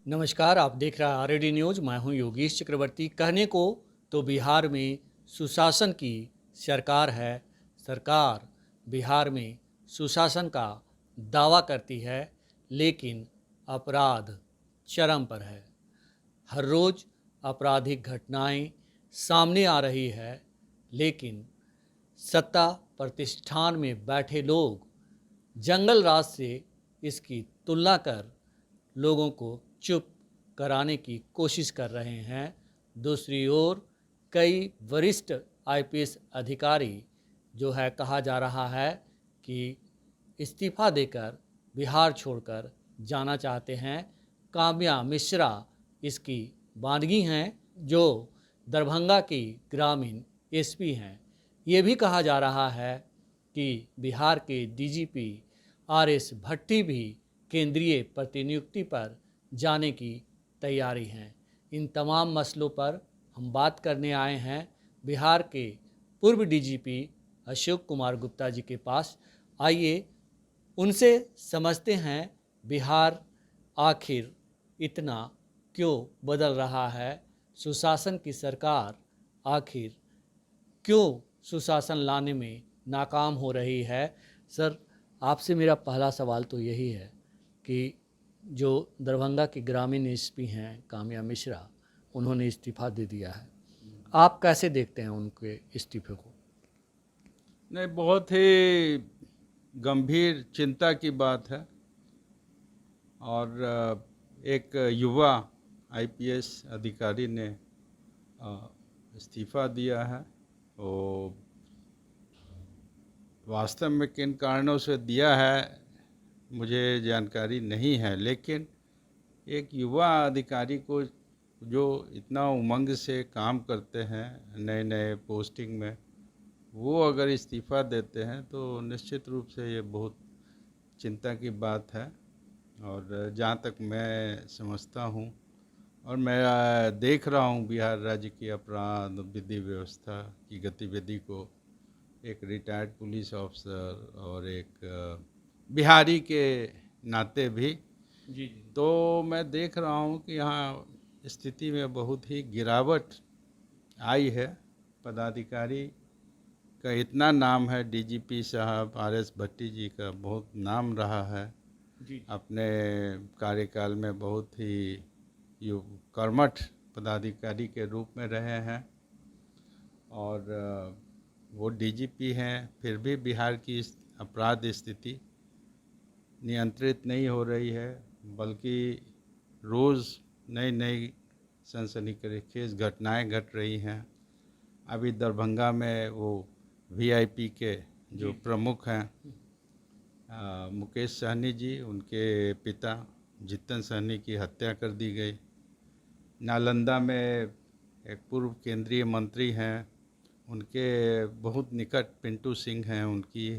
नमस्कार, आप देख रहे हैं आरएडी न्यूज़। मैं हूं योगेश चक्रवर्ती। कहने को तो बिहार में सुशासन की सरकार है। सरकार बिहार में सुशासन का दावा करती है, लेकिन अपराध चरम पर है। हर रोज़ आपराधिक घटनाएं सामने आ रही है, लेकिन सत्ता प्रतिष्ठान में बैठे लोग जंगल राज से इसकी तुलना कर लोगों को चुप कराने की कोशिश कर रहे हैं। दूसरी ओर कई वरिष्ठ आईपीएस अधिकारी जो है कहा जा रहा है कि इस्तीफा देकर बिहार छोड़कर जाना चाहते हैं। काम्या मिश्रा इसकी बानगी हैं, जो दरभंगा की ग्रामीण एसपी हैं। ये भी कहा जा रहा है कि बिहार के डीजीपी आरएस भट्टी भी केंद्रीय प्रतिनियुक्ति पर जाने की तैयारी है। इन तमाम मसलों पर हम बात करने आए हैं बिहार के पूर्व डीजीपी अशोक कुमार गुप्ता जी के पास। आइए उनसे समझते हैं बिहार आखिर इतना क्यों बदल रहा है, सुशासन की सरकार आखिर क्यों सुशासन लाने में नाकाम हो रही है। सर, आपसे मेरा पहला सवाल तो यही है कि जो दरभंगा के ग्रामीण एसपी हैं काम्या मिश्रा, उन्होंने इस्तीफा दे दिया है। आप कैसे देखते हैं उनके इस्तीफे को? नहीं, बहुत ही गंभीर चिंता की बात है। और एक युवा आईपीएस अधिकारी ने इस्तीफा दिया है। वो वास्तव में किन कारणों से दिया है मुझे जानकारी नहीं है, लेकिन एक युवा अधिकारी को जो इतना उमंग से काम करते हैं नए नए पोस्टिंग में, वो अगर इस्तीफ़ा देते हैं तो निश्चित रूप से ये बहुत चिंता की बात है। और जहाँ तक मैं समझता हूँ और मैं देख रहा हूँ बिहार राज्य की अपराध विधि व्यवस्था की गतिविधि को, एक रिटायर्ड पुलिस ऑफिसर और एक बिहारी के नाते भी जी। तो मैं देख रहा हूँ कि यहाँ स्थिति में बहुत ही गिरावट आई है। पदाधिकारी का इतना नाम है, डीजीपी साहब आरएस भट्टी जी का बहुत नाम रहा है। जी। अपने कार्यकाल में बहुत ही कर्मठ पदाधिकारी के रूप में रहे हैं और वो डीजीपी हैं, फिर भी बिहार की अपराध स्थिति नियंत्रित नहीं हो रही है, बल्कि रोज़ नई नई सनसनीखेज घटनाएं घट रही हैं। अभी दरभंगा में वो वीआईपी के जो प्रमुख हैं मुकेश सहनी जी, उनके पिता जितन सहनी की हत्या कर दी गई। नालंदा में एक पूर्व केंद्रीय मंत्री हैं, उनके बहुत निकट पिंटू सिंह हैं, उनकी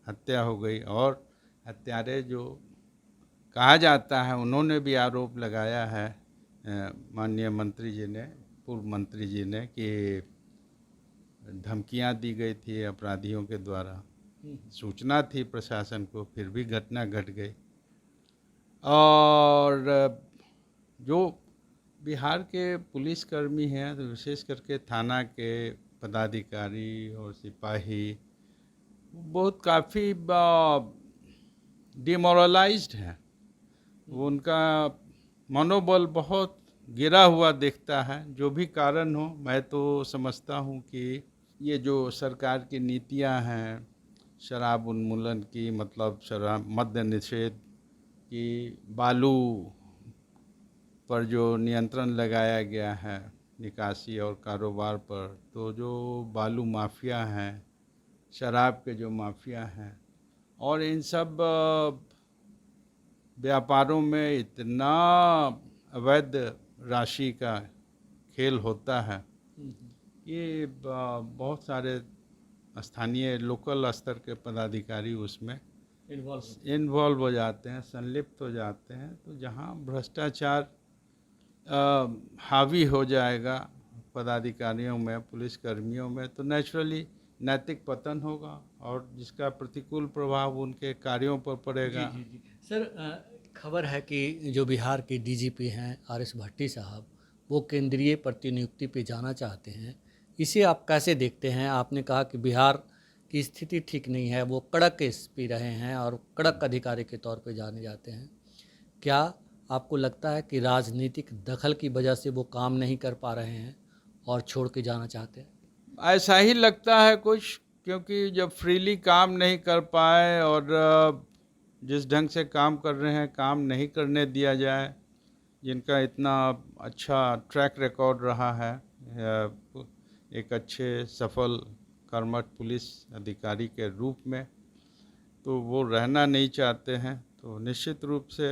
हत्या हो गई। और हत्यारे जो कहा जाता है, उन्होंने भी आरोप लगाया है माननीय मंत्री जी ने, पूर्व मंत्री जी ने, कि धमकियां दी गई थी अपराधियों के द्वारा। सूचना थी प्रशासन को, फिर भी घटना घट गई। और जो बिहार के पुलिसकर्मी हैं, तो विशेष करके थाना के पदाधिकारी और सिपाही बहुत काफ़ी डिमोरलाइज्ड हैं। वो उनका मनोबल बहुत गिरा हुआ दिखता है। जो भी कारण हो, मैं तो समझता हूँ कि ये जो सरकार की नीतियाँ हैं शराब उन्मूलन की, मतलब शराब मद्य निषेध की, बालू पर जो नियंत्रण लगाया गया है निकासी और कारोबार पर, तो जो बालू माफिया हैं, शराब के जो माफिया हैं, और इन सब व्यापारों में इतना अवैध राशि का खेल होता है, ये बहुत सारे स्थानीय लोकल स्तर के पदाधिकारी उसमें इन्वॉल्व हो जाते हैं, संलिप्त हो जाते हैं। तो जहाँ भ्रष्टाचार हावी हो जाएगा पदाधिकारियों में, पुलिसकर्मियों में, तो नेचुरली नैतिक पतन होगा और जिसका प्रतिकूल प्रभाव उनके कार्यों पर पड़ेगा। जी। सर, खबर है कि जो बिहार के डीजीपी हैं आर.एस. भट्टी साहब, वो केंद्रीय प्रतिनियुक्ति पे जाना चाहते हैं। इसे आप कैसे देखते हैं? आपने कहा कि बिहार की स्थिति ठीक नहीं है, वो कड़क एसपी रहे हैं और कड़क अधिकारी के तौर पे जाने जाते हैं। क्या आपको लगता है कि राजनीतिक दखल की वजह से वो काम नहीं कर पा रहे हैं और छोड़ के जाना चाहते हैं? ऐसा ही लगता है कुछ, क्योंकि जब फ्रीली काम नहीं कर पाए और जिस ढंग से काम कर रहे हैं काम नहीं करने दिया जाए, जिनका इतना अच्छा ट्रैक रिकॉर्ड रहा है, एक अच्छे सफल कर्मठ पुलिस अधिकारी के रूप में, तो वो रहना नहीं चाहते हैं। तो निश्चित रूप से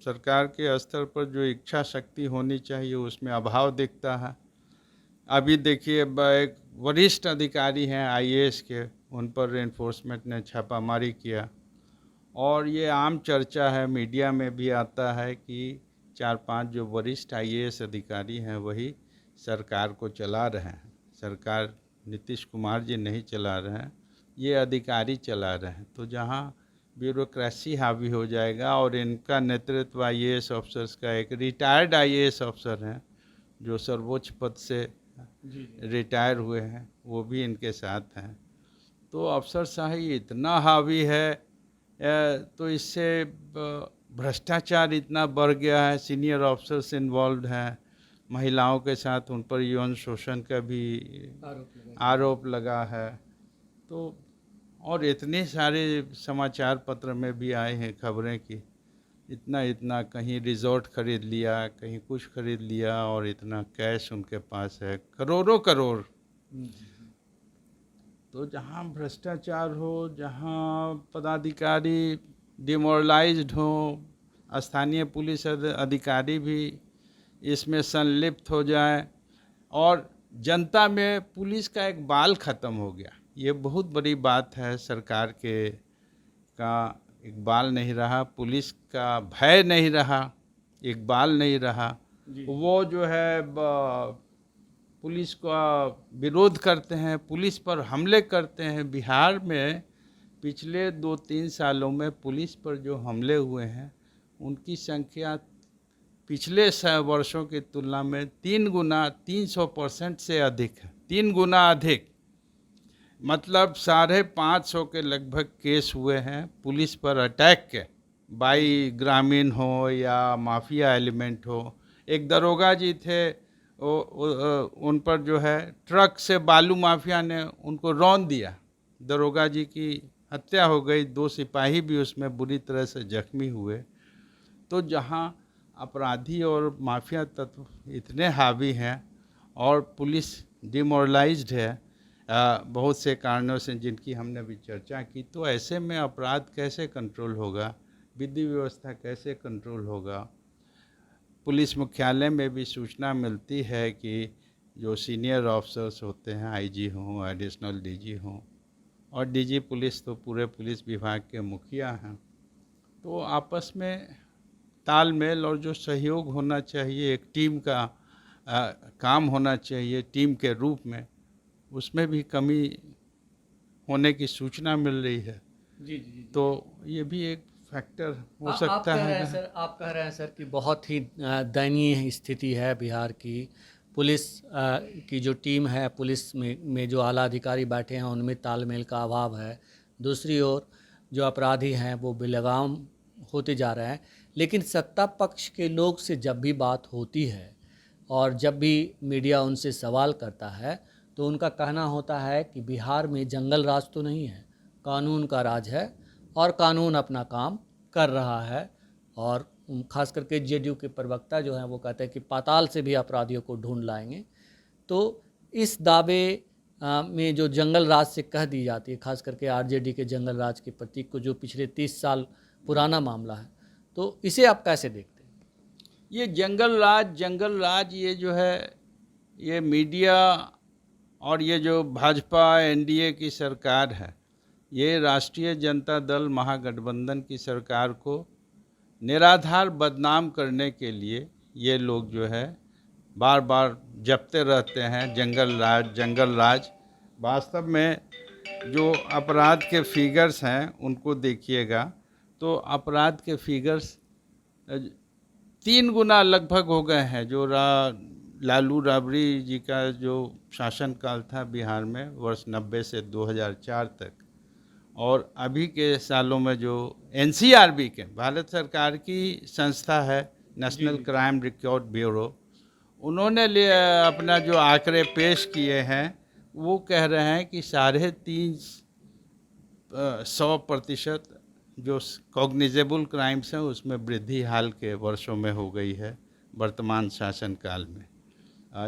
सरकार के स्तर पर जो इच्छा शक्ति होनी चाहिए उसमें अभाव दिखता है। अभी देखिए एक वरिष्ठ अधिकारी हैं आईएएस के, उन पर एनफोर्समेंट ने छापामारी किया और ये आम चर्चा है, मीडिया में भी आता है कि 4-5 जो वरिष्ठ आईएएस अधिकारी हैं वही सरकार को चला रहे हैं। सरकार नीतीश कुमार जी नहीं चला रहे हैं, ये अधिकारी चला रहे हैं। तो जहाँ ब्यूरोक्रेसी हावी हो जाएगा और इनका नेतृत्व आईएएस अफसर्स का, एक रिटायर्ड आईएएस अफसर हैं जो सर्वोच्च पद से रिटायर हुए हैं, वो भी इनके साथ हैं। तो अफसरशाही इतना हावी है, तो इससे भ्रष्टाचार इतना बढ़ गया है, सीनियर अफसर्स इन्वॉल्व हैं, महिलाओं के साथ उन पर यौन शोषण का भी आरोप लगा है। तो और इतने सारे समाचार पत्र में भी आए हैं खबरें कि इतना इतना कहीं रिजॉर्ट खरीद लिया, कहीं कुछ खरीद लिया और इतना कैश उनके पास है, करोड़ों करोड़। तो जहाँ भ्रष्टाचार हो, जहाँ पदाधिकारी डिमोरलाइज्ड हो, स्थानीय पुलिस अधिकारी भी इसमें संलिप्त हो जाए और जनता में पुलिस का एक बाल ख़त्म हो गया, ये बहुत बड़ी बात है। सरकार के का एक बाल नहीं रहा, पुलिस का भय नहीं रहा, एक बाल नहीं रहा। वो जो है पुलिस का विरोध करते हैं, पुलिस पर हमले करते हैं। बिहार में पिछले 2-3 सालों में पुलिस पर जो हमले हुए हैं उनकी संख्या पिछले वर्षों की तुलना में 3 गुना 300% से अधिक है, 3 गुना अधिक। मतलब 550 के लगभग केस हुए हैं पुलिस पर अटैक के, बाई ग्रामीण हो या माफिया एलिमेंट हो। एक दरोगा जी थे, उन पर जो है ट्रक से बालू माफिया ने उनको रौंद दिया, दरोगा जी की हत्या हो गई, 2 सिपाही भी उसमें बुरी तरह से जख्मी हुए। तो जहाँ अपराधी और माफिया तत्व इतने हावी हैं और पुलिस डिमोरलाइज्ड है बहुत से कारणों से जिनकी हमने भी चर्चा की, तो ऐसे में अपराध कैसे कंट्रोल होगा, विधि व्यवस्था कैसे कंट्रोल होगा। पुलिस मुख्यालय में भी सूचना मिलती है कि जो सीनियर ऑफिसर्स होते हैं, आईजी हों, एडिशनल डीजी हों और डीजी पुलिस तो पूरे पुलिस विभाग के मुखिया हैं, तो आपस में तालमेल और जो सहयोग होना चाहिए, एक टीम का काम होना चाहिए टीम के रूप में, उसमें भी कमी होने की सूचना मिल रही है। जी जी जी। तो ये भी एक फैक्टर हो सकता है। आप कह रहे हैं सर कि बहुत ही दयनीय स्थिति है बिहार की। पुलिस की जो टीम है, पुलिस में जो आला अधिकारी बैठे हैं उनमें तालमेल का अभाव है। दूसरी ओर जो अपराधी हैं वो बेलगाम होते जा रहे हैं। लेकिन सत्ता पक्ष के लोग से जब भी बात होती है और जब भी मीडिया उनसे सवाल करता है तो उनका कहना होता है कि बिहार में जंगल राज तो नहीं है, कानून का राज है और कानून अपना काम कर रहा है। और ख़ास करके जेडीयू के प्रवक्ता जो हैं वो कहते हैं कि पाताल से भी अपराधियों को ढूंढ लाएंगे। तो इस दावे में जो जंगल राज से कह दी जाती है, ख़ास करके आरजेडी के जंगल राज के प्रतीक को, जो पिछले 30 साल पुराना मामला है, तो इसे आप कैसे देखते हैं? ये जंगल राज ये जो है, ये मीडिया और ये जो भाजपा एनडीए की सरकार है, ये राष्ट्रीय जनता दल महागठबंधन की सरकार को निराधार बदनाम करने के लिए ये लोग जो है बार बार जपते रहते हैं जंगल राज। वास्तव में जो अपराध के फिगर्स हैं उनको देखिएगा तो अपराध के फिगर्स 3 गुना लगभग हो गए हैं। जो लालू राबड़ी जी का जो शासनकाल था बिहार में वर्ष 90 से 2004 तक, और अभी के सालों में जो एनसीआरबी के, भारत सरकार की संस्था है, नेशनल क्राइम रिकॉर्ड ब्यूरो, उन्होंने अपना जो आंकड़े पेश किए हैं वो कह रहे हैं कि 350% जो कॉग्निजेबल क्राइम्स हैं उसमें वृद्धि हाल के वर्षों में हो गई है वर्तमान शासनकाल में।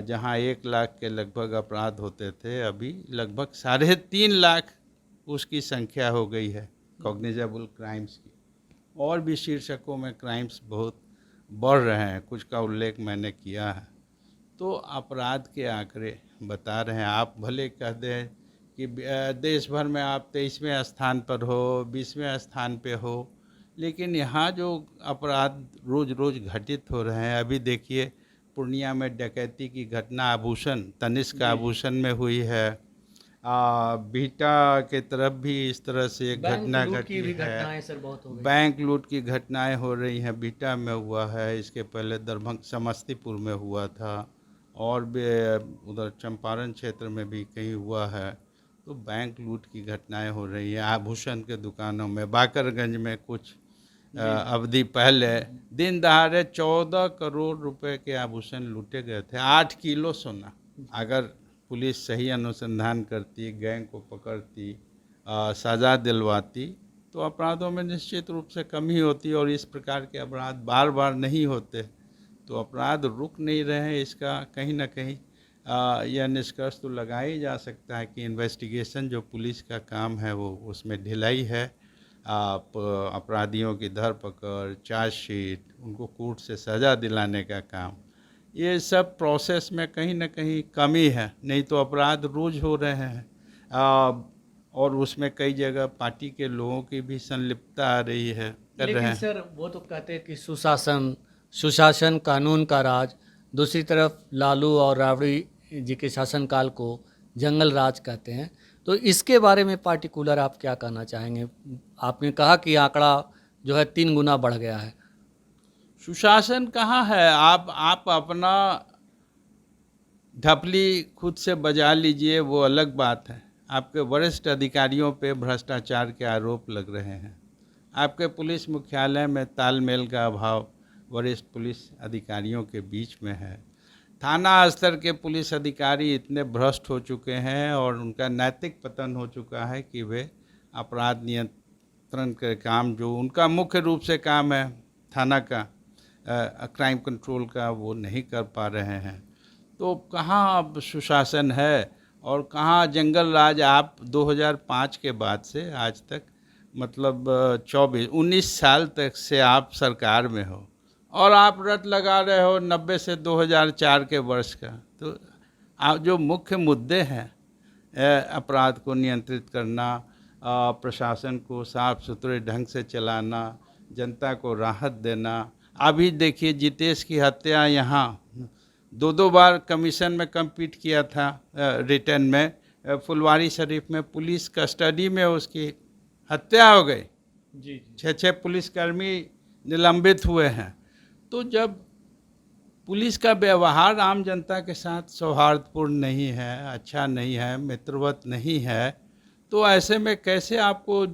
जहां 1 लाख के लगभग अपराध होते थे, अभी लगभग 3.5 लाख उसकी संख्या हो गई है कॉग्निजेबल क्राइम्स की। और भी शीर्षकों में क्राइम्स बहुत बढ़ रहे हैं, कुछ का उल्लेख मैंने किया है। तो अपराध के आंकड़े बता रहे हैं। आप भले कह दें कि देश भर में आप 23वें स्थान पर हो, 20वें स्थान पे हो, लेकिन यहाँ जो अपराध रोज़ रोज़ घटित हो रहे हैं, अभी देखिए पूर्णिया में डकैती की घटना आभूषण, तनिष्क आभूषण में हुई है। बिहटा के तरफ भी इस तरह से एक घटना घटी है। सर बहुत हो गई। बैंक लूट की घटनाएं हो रही हैं, बिहटा में हुआ है, इसके पहले दरभंगा समस्तीपुर में हुआ था, और भी उधर चंपारण क्षेत्र में भी कहीं हुआ है। तो बैंक लूट की घटनाएं हो रही हैं। आभूषण के दुकानों में बाकरगंज में कुछ अवधि पहले दिन दहाड़े 14 करोड़ रुपए के आभूषण लूटे गए थे, 8 किलो सोना। अगर पुलिस सही अनुसंधान करती, गैंग को पकड़ती, सज़ा दिलवाती, तो अपराधों में निश्चित रूप से कमी होती और इस प्रकार के अपराध बार बार नहीं होते। तो अपराध रुक नहीं रहे हैं, इसका कहीं ना कहीं यह निष्कर्ष तो लगाया ही जा सकता है कि इन्वेस्टिगेशन जो पुलिस का काम है वो उसमें ढिलाई है। आप अपराधियों की धरपकड़, चार्जशीट, उनको कोर्ट से सज़ा दिलाने का काम, ये सब प्रोसेस में कहीं ना कहीं कमी है। नहीं तो अपराध रोज हो रहे हैं, और उसमें कई जगह पार्टी के लोगों की भी संलिप्तता आ रही है, कर रहे लेकिन हैं। सर वो तो कहते हैं कि सुशासन कानून का राज, दूसरी तरफ लालू और राबड़ी जी के शासनकाल को जंगल राज कहते हैं। तो इसके बारे में पार्टिकुलर आप क्या कहना चाहेंगे? आपने कहा कि आंकड़ा जो है 3 गुना बढ़ गया है। सुशासन कहाँ है? आप अपना ढपली खुद से बजा लीजिए, वो अलग बात है। आपके वरिष्ठ अधिकारियों पे भ्रष्टाचार के आरोप लग रहे हैं। आपके पुलिस मुख्यालय में तालमेल का अभाव वरिष्ठ पुलिस अधिकारियों के बीच में है। थाना स्तर के पुलिस अधिकारी इतने भ्रष्ट हो चुके हैं और उनका नैतिक पतन हो चुका है कि वे अपराध नियंत्रण के काम, जो उनका मुख्य रूप से काम है थाना का, क्राइम कंट्रोल का, वो नहीं कर पा रहे हैं। तो कहाँ अब सुशासन है और कहाँ जंगल राज? आप 2005 के बाद से आज तक, मतलब 19 साल तक से आप सरकार में हो और आप रट लगा रहे हो 90 से 2004 के वर्ष का। तो आप जो मुख्य मुद्दे हैं, अपराध को नियंत्रित करना, प्रशासन को साफ सुथरे ढंग से चलाना, जनता को राहत देना। अभी देखिए जितेश की हत्या, यहाँ 2 बार कमीशन में कम्पीट किया था रिटर्न में, फुलवारी शरीफ में पुलिस कस्टडी में उसकी हत्या हो गई। जी 6 पुलिसकर्मी निलंबित हुए हैं। तो जब पुलिस का व्यवहार आम जनता के साथ सौहार्दपूर्ण नहीं है, अच्छा नहीं है, मित्रवत नहीं है, तो ऐसे में कैसे आपको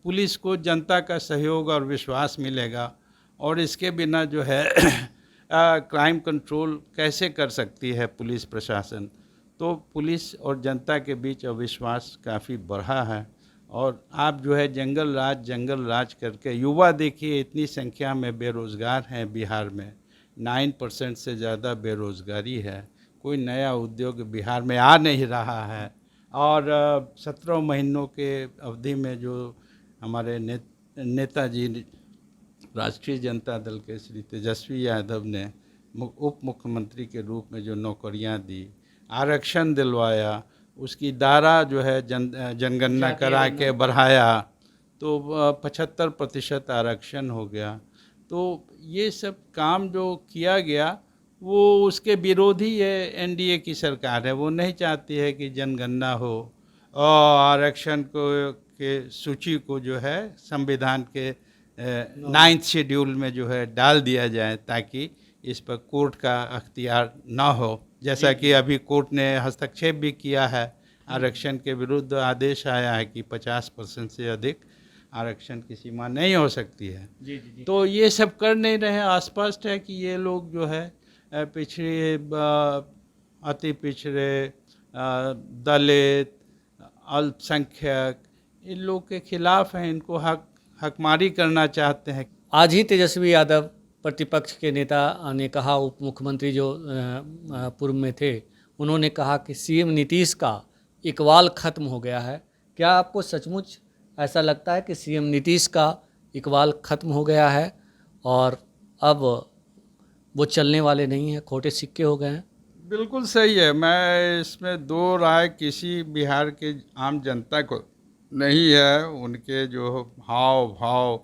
पुलिस को जनता का सहयोग और विश्वास मिलेगा? और इसके बिना जो है क्राइम कंट्रोल कैसे कर सकती है पुलिस प्रशासन? तो पुलिस और जनता के बीच अविश्वास काफ़ी बढ़ा है। और आप जो है जंगल राज करके, युवा देखिए इतनी संख्या में बेरोज़गार हैं बिहार में, 9% से ज़्यादा बेरोज़गारी है। कोई नया उद्योग बिहार में आ नहीं रहा है। और 17 महीनों के अवधि में जो हमारे नेताजी राष्ट्रीय जनता दल के श्री तेजस्वी यादव ने उप मुख्यमंत्री के रूप में जो नौकरियां दी, आरक्षण दिलवाया, उसकी दायरा जो है जनगणना करा के बढ़ाया, तो 75% आरक्षण हो गया। तो ये सब काम जो किया गया वो उसके विरोधी है एनडीए की सरकार है। वो नहीं चाहती है कि जनगणना हो और आरक्षण को के सूची को जो है संविधान के नाइन्थ शेड्यूल में जो है डाल दिया जाए, ताकि इस पर कोर्ट का अख्तियार ना हो। जैसा कि अभी कोर्ट ने हस्तक्षेप भी किया है, आरक्षण के विरुद्ध आदेश आया है कि 50% से अधिक आरक्षण की सीमा नहीं हो सकती है। जी जी जी। तो ये सब कर नहीं रहे। स्पष्ट है कि ये लोग जो है पिछड़े, अति पिछड़े, दलित, अल्पसंख्यक, इन लोग के खिलाफ हैं। इनको हकमारी करना चाहते हैं। आज ही तेजस्वी यादव प्रतिपक्ष के नेता ने कहा, उप मुख्यमंत्री जो पूर्व में थे, उन्होंने कहा कि सीएम नीतीश का इकबाल खत्म हो गया है। क्या आपको सचमुच ऐसा लगता है कि सीएम नीतीश का इकबाल खत्म हो गया है और अब वो चलने वाले नहीं हैं, खोटे सिक्के हो गए हैं? बिल्कुल सही है। मैं इसमें दो राय किसी बिहार के आम जनता को नहीं है। उनके जो हाव भाव,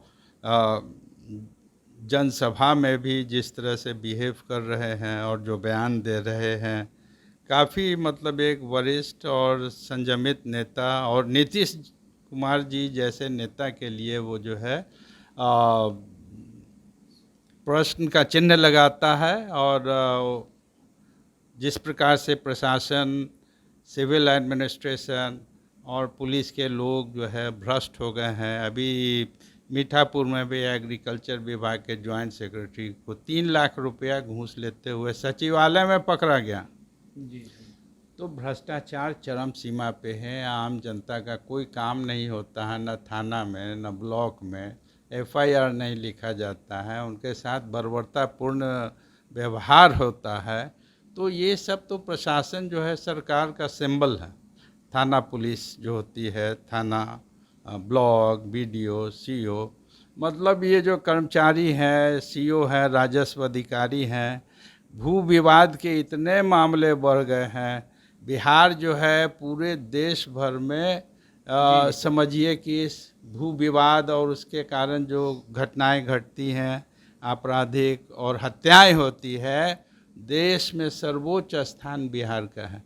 जनसभा में भी जिस तरह से बिहेव कर रहे हैं और जो बयान दे रहे हैं, काफ़ी मतलब एक वरिष्ठ और संयमित नेता, और नीतीश कुमार जी जैसे नेता के लिए वो जो है प्रश्न का चिन्ह लगाता है। और जिस प्रकार से प्रशासन, सिविल एडमिनिस्ट्रेशन और पुलिस के लोग जो है भ्रष्ट हो गए हैं। अभी मीठापुर में भी एग्रीकल्चर विभाग के जॉइंट सेक्रेटरी को 3 लाख रुपया घूस लेते हुए सचिवालय में पकड़ा गया। जी। तो भ्रष्टाचार चरम सीमा पे है। आम जनता का कोई काम नहीं होता है, न थाना में न ब्लॉक में एफआईआर नहीं लिखा जाता है, उनके साथ बर्बरतापूर्ण व्यवहार होता है। तो ये सब तो प्रशासन जो है सरकार का सिंबल है। थाना पुलिस जो होती है, थाना, ब्लॉक, बीडीओ, सीओ, मतलब ये जो कर्मचारी हैं, सीओ हैं, राजस्व अधिकारी हैं, भू विवाद के इतने मामले बढ़ गए हैं। बिहार जो है पूरे देश भर में समझिए कि इस भू विवाद और उसके कारण जो घटनाएं घटती हैं, आपराधिक और हत्याएं होती है, देश में सर्वोच्च स्थान बिहार का है।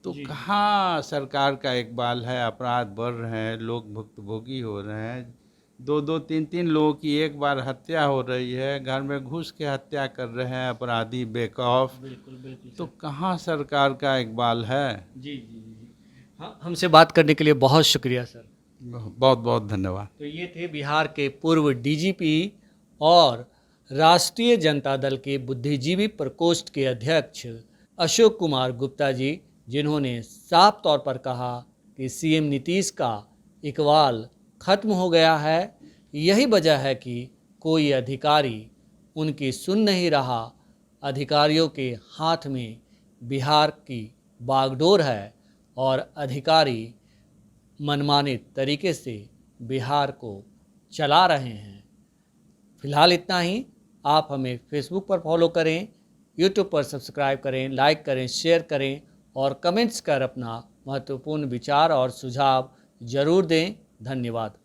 तो कहाँ सरकार का इकबाल है? अपराध बढ़ रहे हैं, लोग भुक्तभोगी हो रहे हैं। 2-2, 3-3 लोगों की एक बार हत्या हो रही है, घर में घुस के हत्या कर रहे हैं अपराधी बेखौफ। बिल्कुल बिल्कुल। तो कहाँ सरकार का इकबाल है? जी जी जी। हाँ, हमसे बात करने के लिए बहुत शुक्रिया सर। बहुत बहुत धन्यवाद। तो ये थे बिहार के पूर्व डीजीपी और राष्ट्रीय जनता दल के बुद्धिजीवी प्रकोष्ठ के अध्यक्ष अशोक कुमार गुप्ता जी, जिन्होंने साफ तौर पर कहा कि सीएम नीतीश का इकबाल खत्म हो गया है। यही वजह है कि कोई अधिकारी उनकी सुन नहीं रहा। अधिकारियों के हाथ में बिहार की बागडोर है और अधिकारी मनमाने तरीके से बिहार को चला रहे हैं। फिलहाल इतना ही। आप हमें फेसबुक पर फॉलो करें, यूट्यूब पर सब्सक्राइब करें, लाइक करें, शेयर करें और कमेंट्स कर अपना महत्वपूर्ण विचार और सुझाव ज़रूर दें। धन्यवाद।